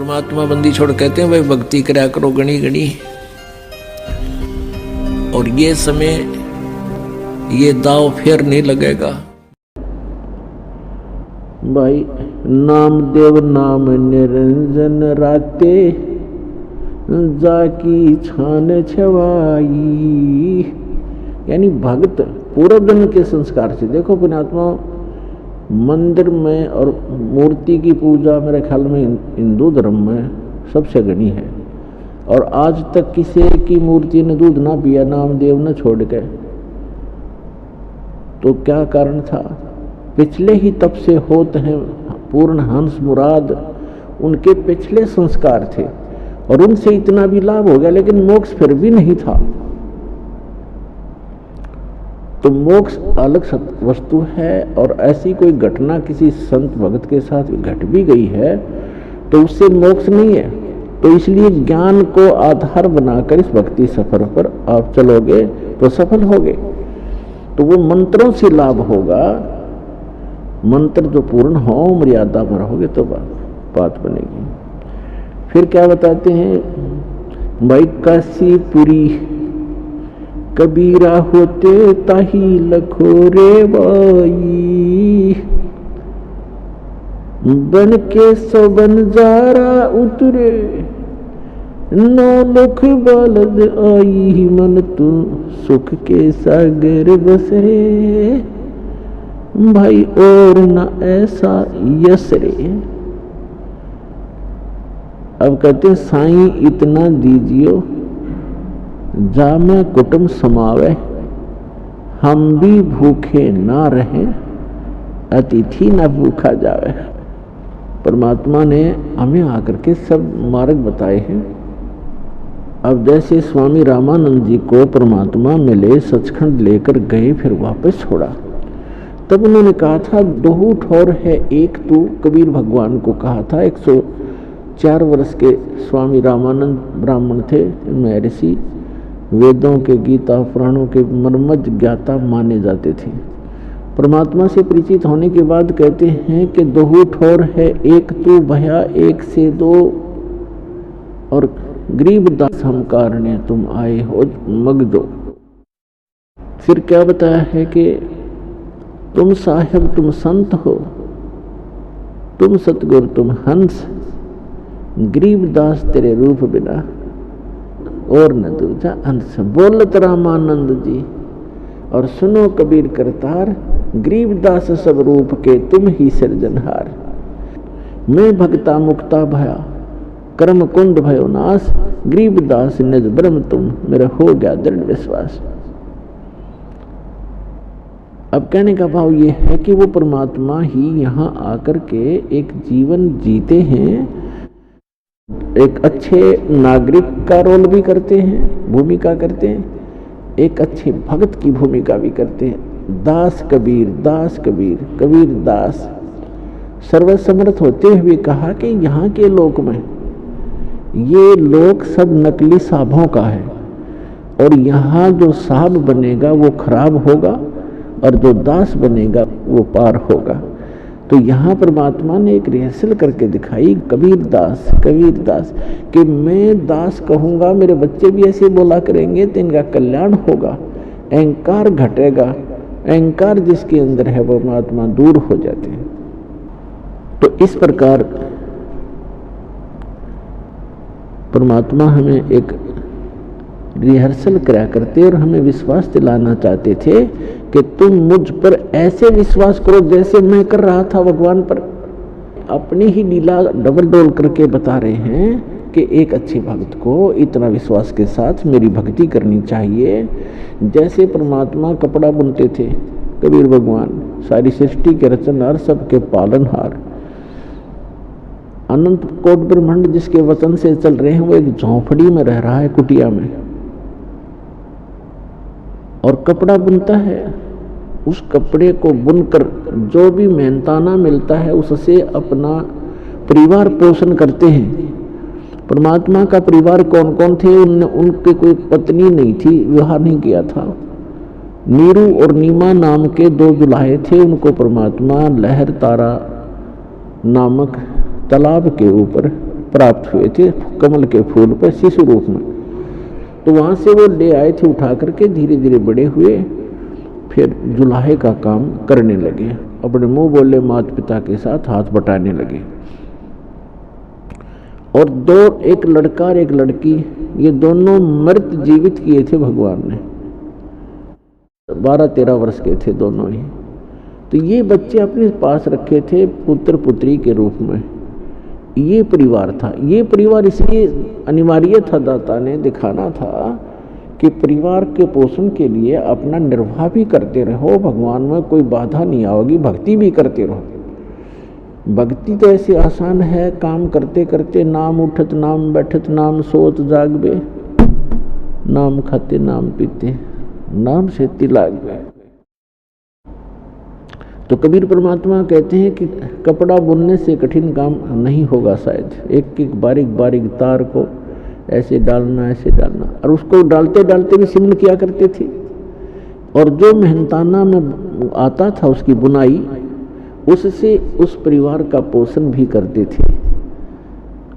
परमात्मा बंदी छोड़ कहते हैं भाई भक्ति करा करो गणी गणी, और ये समय ये दाव फिर नहीं लगेगा। भाई नामदेव नाम निरंजन राते जाकी छान छवाई, यानी भक्त पूर्व जन्म के संस्कार से। देखो पुण्यात्मा, मंदिर में और मूर्ति की पूजा मेरे ख्याल में हिंदू धर्म में सबसे गणी है, और आज तक किसी की मूर्ति ने दूध ना पिया नामदेव ने छोड़ के। तो क्या कारण था? पिछले ही तप से होते हैं पूर्ण हंस मुराद, उनके पिछले संस्कार थे और उनसे इतना भी लाभ हो गया, लेकिन मोक्ष फिर भी नहीं था। तो मोक्ष अलग वस्तु है, और ऐसी कोई घटना किसी संत भक्त के साथ घट भी गई है तो उससे मोक्ष नहीं है। तो इसलिए ज्ञान को आधार बनाकर इस भक्ति सफर पर आप चलोगे तो सफल होगे। तो वो मंत्रों से लाभ होगा, मंत्र जो पूर्ण हो मर्यादा में रहोगे तो बात बनेगी। फिर क्या बताते हैं भाई, काशीपुरी कबीरा होते ताही लखोरे बाई, बन के सो बंजारा उतरे नौ लख बालद आई, मन तू सुख के सागर बसरे भाई और न ऐसा यसरे। अब कहते हैं साईं इतना दीजियो जामे कुटुंब समावे, हम भी भूखे ना रहें अतिथि न भूखा जावे। परमात्मा ने हमें आकर के सब मार्ग बताए हैं। अब जैसे स्वामी रामानंद जी को परमात्मा मिले, सचखंड लेकर गए, फिर वापस छोड़ा, तब उन्होंने कहा था दो ठोर है एक तू, कबीर भगवान को कहा था। 104 वर्ष के स्वामी रामानंद ब्राह्मण थे, महर्षि, वेदों के गीता पुराणों के मर्मज्ञ ज्ञाता माने जाते थे। परमात्मा से परिचित होने के बाद कहते हैं कि दो ठोर है एक तू, भया एक से दो, और गरीब दास हम कारणे तुम आए हो मगजो। फिर क्या बताया है कि तुम साहिब तुम संत हो, तुम सतगुरु तुम हंस, गरीब दास तेरे रूप बिना और न दूजा अंश। बोलत रामानंद जी और सुनो कबीर करतार, गरीब दास सब रूप के तुम ही सृजनहार। मैं भक्ता मुक्ता भया कर्म कुंड भयो नाश, गरीब दास निज ब्रह्म तुम, मेरा हो गया दृढ़ विश्वास। अब कहने का भाव ये है कि वो परमात्मा ही यहाँ आकर के एक जीवन जीते हैं, एक अच्छे नागरिक का रोल भी करते हैं, भूमिका करते हैं, एक अच्छे भक्त की भूमिका भी करते हैं। दास कबीर कबीर दास। सर्वसमर्थ होते हुए कहा कि यहाँ के लोक में ये लोक सब नकली साहबों का है, और यहाँ जो साहब बनेगा वो खराब होगा, और जो दास बनेगा वो पार होगा। तो यहाँ परमात्मा ने एक रिहर्सल करके दिखाई, कबीर दास कि मैं दास कहूँगा, मेरे बच्चे भी ऐसे बोला करेंगे तो इनका कल्याण होगा, अहंकार घटेगा, अहंकार जिसके अंदर है वो परमात्मा दूर हो जाते हैं। तो इस प्रकार परमात्मा हमें एक रिहर्सल करा करते और हमें विश्वास दिलाना चाहते थे कि तुम मुझ पर ऐसे विश्वास करो जैसे मैं कर रहा था भगवान पर। अपनी ही लीला डबल डोल करके बता रहे हैं कि एक अच्छे भक्त को इतना विश्वास के साथ मेरी भक्ति करनी चाहिए। जैसे परमात्मा कपड़ा बुनते थे, कबीर भगवान सारी सृष्टि के रचनहार, सबके पालनहार, अनंत कोट ब्रह्मांड जिसके वचन से चल रहे हैं, वो एक झोंपड़ी में रह रहा है, कुटिया में, और कपड़ा बुनता है। उस कपड़े को बुनकर जो भी मेहनताना मिलता है उससे अपना परिवार पोषण करते हैं। परमात्मा का परिवार कौन कौन थे? उनके कोई पत्नी नहीं थी, विवाह नहीं किया था। नीरू और नीमा नाम के दो दुल्हे थे, उनको परमात्मा लहर तारा नामक तालाब के ऊपर प्राप्त हुए थे कमल के फूल पर शिशु रूप में। तो वहाँ से वो ले आए थे उठा करके, धीरे धीरे बड़े हुए, फिर जुलाहे का काम करने लगे, अपने मुंह बोले माता पिता के साथ हाथ बटाने लगे। और एक लड़का और एक लड़की, ये दोनों मृत जीवित किए थे भगवान ने, 12-13 वर्ष के थे दोनों ही। तो ये बच्चे अपने पास रखे थे पुत्र पुत्री के रूप में। ये परिवार था। ये परिवार इसलिए अनिवार्य था, दाता ने दिखाना था कि परिवार के पोषण के लिए अपना निर्वाह भी करते रहो, भगवान में कोई बाधा नहीं आओगी, भक्ति भी करते रहो। भक्ति तो ऐसे आसान है, काम करते करते नाम उठत नाम बैठत नाम सोत जागबे, नाम खाते नाम पीते नाम से तिलागबे। तो कबीर परमात्मा कहते हैं कि कपड़ा बुनने से कठिन काम नहीं होगा शायद, एक एक बारीक बारीक तार को ऐसे डालना ऐसे डालना, और उसको डालते डालते भी सिमन किया करते थे। और जो मेहनताना में आता था उसकी बुनाई, उससे उस परिवार का पोषण भी करते थे।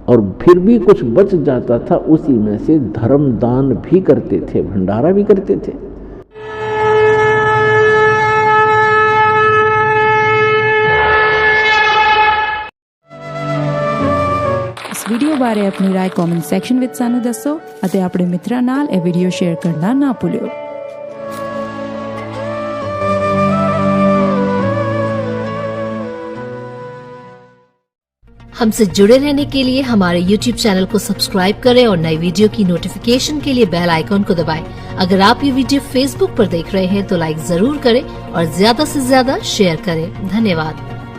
और फिर भी कुछ बच जाता था, उसी में से धर्म दान भी करते थे, भंडारा भी करते थे। वीडियो बारे अपनी राय कॉमेंट सेक्शन विच सानू दसो अते अपने मित्रों नाल ए वीडियो शेयर करना ना भूलियो। हमसे जुड़े रहने के लिए हमारे YouTube चैनल को सब्सक्राइब करें और नई वीडियो की नोटिफिकेशन के लिए बेल आइकॉन को दबाएं। अगर आप ये वीडियो Facebook पर देख रहे हैं तो लाइक जरूर करें और ज्यादा से ज्यादा शेयर करें। धन्यवाद।